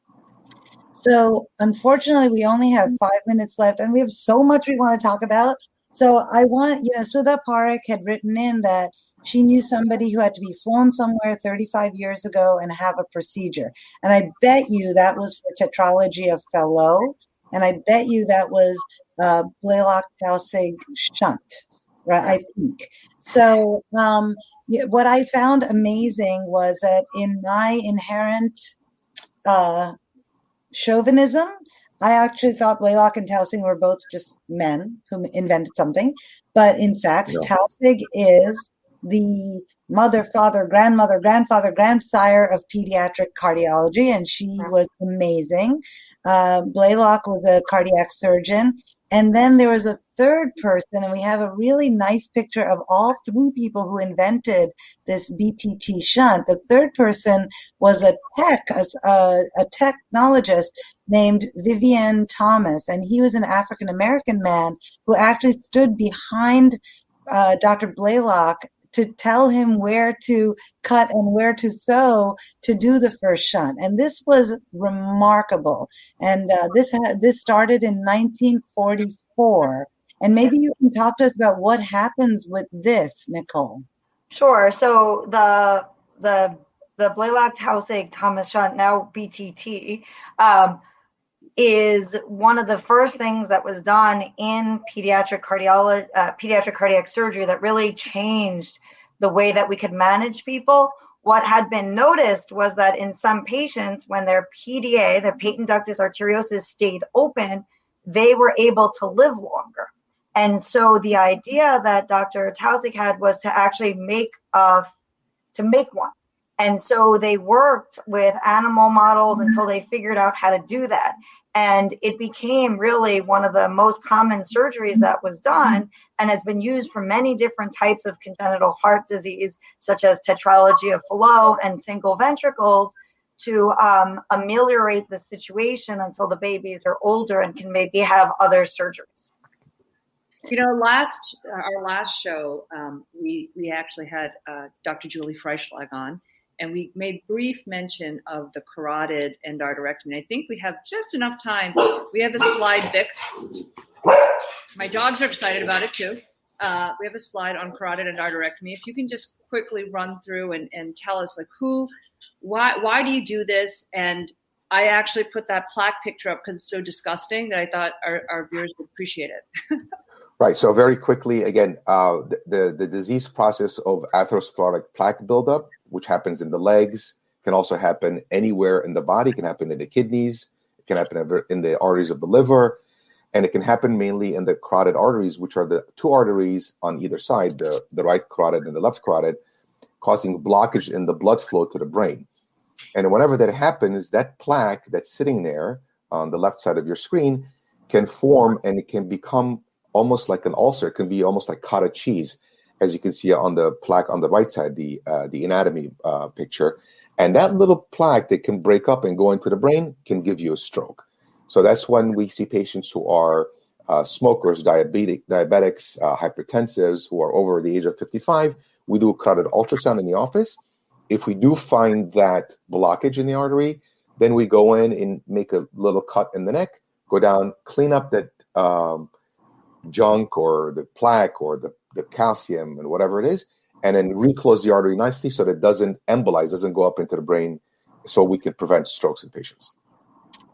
So unfortunately, we only have 5 minutes left, and we have so much we want to talk about. So I want, Sudha Parekh had written in that she knew somebody who had to be flown somewhere 35 years ago and have a procedure. And I bet you that was for tetralogy of Fallot. And I bet you that was Blalock-Taussig shunt, right? I think. So what I found amazing was that in my inherent chauvinism, I actually thought Blalock and Taussig were both just men who invented something. But in fact, Taussig is the mother, father, grandmother, grandfather, grandsire of pediatric cardiology, and she was amazing. Blalock was a cardiac surgeon. And then there was a third person, and we have a really nice picture of all three people who invented this BTT shunt. The third person was a technologist named Vivian Thomas, and he was an African-American man who actually stood behind Dr. Blalock to tell him where to cut and where to sew to do the first shunt. And this was remarkable. And this started in 1944. And maybe you can talk to us about what happens with this, Nicole. Sure. So the Blalock-Taussig Thomas shunt, now BTT, is one of the first things that was done in pediatric cardiac surgery that really changed the way that we could manage people. What had been noticed was that in some patients, when their PDA, their patent ductus arteriosus, stayed open, they were able to live longer. And so the idea that Dr. Taussig had was to actually make one. And so they worked with animal models until they figured out how to do that. And it became really one of the most common surgeries that was done and has been used for many different types of congenital heart disease, such as tetralogy of Fallot and single ventricles, to ameliorate the situation until the babies are older and can maybe have other surgeries. Our last show, we actually had Dr. Julie Freischlag on, and we made brief mention of the carotid endarterectomy. I think we have just enough time. We have a slide, Vic. My dogs are excited about it too. We have a slide on carotid endarterectomy. If you can just quickly run through and tell us, like, why do you do this? And I actually put that plaque picture up because it's so disgusting that I thought our viewers would appreciate it. Right. So very quickly, again, the disease process of atherosclerotic plaque buildup, which happens in the legs, can also happen anywhere in the body. It can happen in the kidneys. It can happen in the arteries of the liver. And it can happen mainly in the carotid arteries, which are the two arteries on either side, the right carotid and the left carotid, causing blockage in the blood flow to the brain. And whenever that happens, that plaque that's sitting there on the left side of your screen can form, and it can become almost like an ulcer. It can be almost like cottage cheese, as you can see on the plaque on the right side, the anatomy picture. And that little plaque that can break up and go into the brain can give you a stroke. So that's when we see patients who are smokers, diabetics, hypertensives, who are over the age of 55. We do a carotid ultrasound in the office. If we do find that blockage in the artery, then we go in and make a little cut in the neck, go down, clean up that junk or the plaque or the calcium and whatever it is, and then reclose the artery nicely so that it doesn't embolize, doesn't go up into the brain so we could prevent strokes in patients.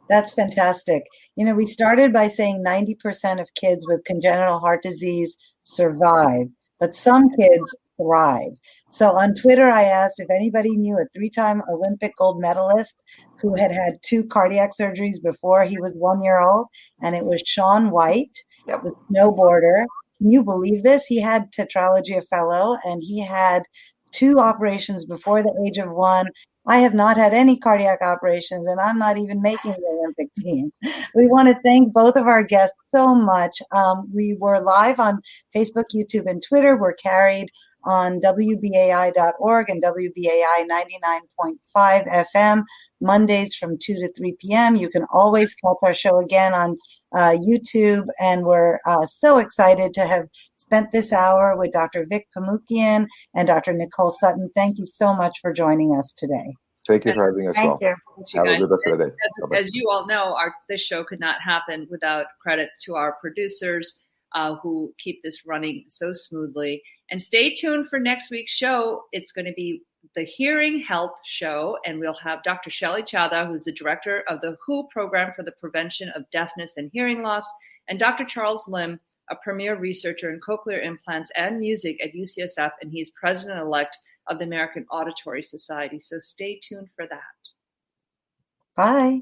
That's fantastic. We started by saying 90% of kids with congenital heart disease survive, but some kids thrive. So on Twitter, I asked if anybody knew a 3-time Olympic gold medalist who had had 2 cardiac surgeries before he was 1 year old, and it was Shaun White, the snowboarder. Can you believe this? He had tetralogy fellow, and he had 2 operations before the age of 1. I have not had any cardiac operations, and I'm not even making the Olympic team. We want to thank both of our guests so much. We were live on Facebook, YouTube, and Twitter. We're carried on WBAI.org and WBAI 99.5 FM, Mondays from 2 to 3 p.m. You can always catch our show again on YouTube, and we're so excited to have spent this hour with Dr. Vic Pamukian and Dr. Nicole Sutton. Thank you so much for joining us today. Thank you for having us. Thank you. Have a good rest of the day. As you all know, this show could not happen without credits to our producers who keep this running so smoothly. And stay tuned for next week's show. It's going to be the Hearing Health Show, and we'll have Dr. Shelley Chadha, who's the director of the WHO program for the prevention of deafness and hearing loss, and Dr. Charles Lim, a premier researcher in cochlear implants and music at UCSF, and he's president-elect of the American Auditory Society. So stay tuned for that. Bye.